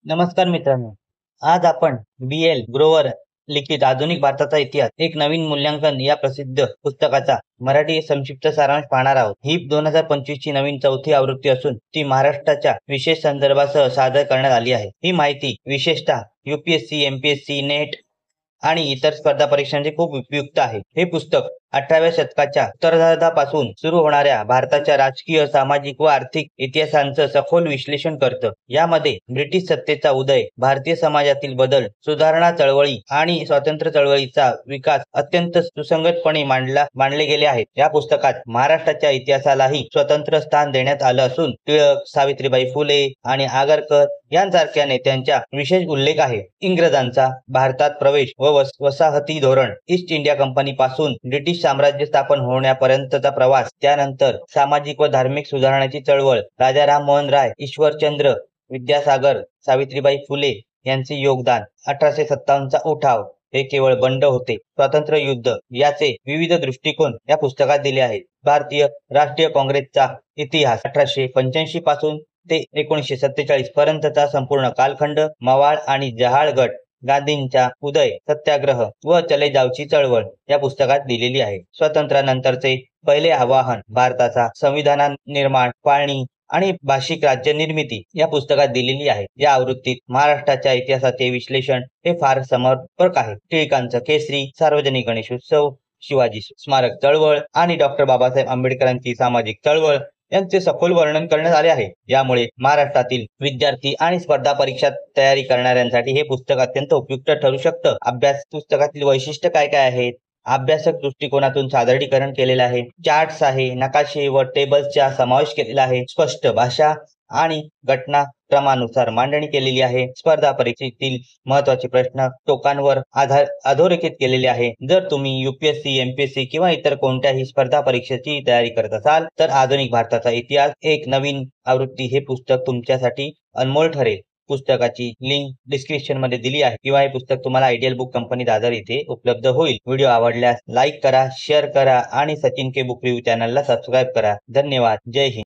नमस्कार मित्रांनो. आज आपण बी.एल. ग्रोवर लिखित आधुनिक भारताचा इतिहास एक नवीन मूल्यांकन या प्रसिद्ध पुस्तकाचा मराठी संक्षिप्त सारांश पाहणार आहोत. ही 2025 ची नवीन चौथी आवृत्ती असून ती महाराष्ट्राच्या विशेष संदर्भासह सादर करण्यात आली आहे. ही माहिती विशेषतः यूपीएससी, एमपीएससी, नेट आणि इतर स्पर्धा परीक्षांचे खूप उपयुक्त आहे. हे पुस्तक 18व्या शतकाच्या उत्तरार्धापासून सुरू होणाऱ्या भारताच्या राजकीय, सामाजिक व आर्थिक इतिहासांचं सखोल विश्लेषण करतं. यामध्ये ब्रिटिश सत्तेचा उदय, भारतीय समाजातील बदल, सुधारणा चळवळी आणि स्वातंत्र्य चळवळीचा विकास अत्यंत सुसंगतपणे मांडले गेले आहेत. या पुस्तकात महाराष्ट्राच्या इतिहासालाही स्वतंत्र स्थान देण्यात आलं असून टिळक, सावित्रीबाई फुले आणि आगरकर यांसारख्या नेत्यांचा विशेष उल्लेख आहे. इंग्रजांचा भारतात प्रवेश व वसाहती धोरण, ईस्ट इंडिया कंपनी पासून ब्रिटिश साम्राज्य स्थापन होण्यापर्यंतचा प्रवास, त्यानंतर सामाजिक व धार्मिक सुधारणाची चळवळ, राजा राममोहन राय, ईश्वरचंद्र विद्यासागर, सावित्रीबाई फुले यांचे योगदान, 1857चा उठाव, हे केवळ बंड होते, स्वातंत्र्य युद्ध याचे विविध दृष्टिकोन या पुस्तकात दिले आहेत. भारतीय राष्ट्रीय काँग्रेसचा इतिहास 1885 पासून ते 1947 पर्यंतचा संपूर्ण कालखंड, मवाळ आणि जहाळ गट, गांधींचा उदय, सत्याग्रह व चले जावची चळवळ या पुस्तकात दिलेली आहे. स्वातंत्र्यानंतरचे पहिले आवाहन, भारताचा संविधान निर्माण, फाळणी आणि भाषिक राज्य निर्मिती या पुस्तकात दिलेली आहे. या आवृत्तीत महाराष्ट्राच्या इतिहासाचे विश्लेषण हे फार समर्पक आहे. टिळकांचं केसरी, सार्वजनिक गणेशोत्सव, शिवाजी स्मारक चळवळ आणि डॉक्टर बाबासाहेब आंबेडकरांची सामाजिक चळवळ यांचे सखोल वर्णन करण्यात आले आहे. यामुळे महाराष्ट्रातील विद्यार्थी आणि स्पर्धा परीक्षा तयारी करणाऱ्यांसाठी हे पुस्तक अत्यंत उपयुक्त ठरू शकतं. अभ्यास पुस्तकातील वैशिष्ट्य काय काय आहेत? अभ्यासक दृष्टिकोनातून सादरीकरण केलेलं आहे. चार्ट्स आहे, नकाशे व टेबल्सचा समावेश केलेला आहे. स्पष्ट भाषा आणि घटनाक्रमानुसार मांडणी केलेली आहे. स्पर्धा परीक्षेतील महत्त्वाचे प्रश्न टोकांवर अधोरेखित केलेले आहे. जर तुम्ही यूपीएससी, एमपीएससी किंवा इतर कोणत्याही स्पर्धा परीक्षेची तयारी करत असाल तर आधुनिक भारताचा इतिहास एक नवीन आवृत्ती हे पुस्तक तुमच्यासाठी अनमोल ठरेल. पुस्तकाची लिंक डिस्क्रिप्शन मध्ये दिली आहे किंवा हे पुस्तक तुम्हाला आयडियल बुक कंपनी दादर इथे उपलब्ध होईल. व्हिडिओ आवडल्यास लाईक करा, शेअर करा आणि सचिन के बुक रिव्ह्यू चॅनलला सबस्क्राईब करा. धन्यवाद. जय हिंद.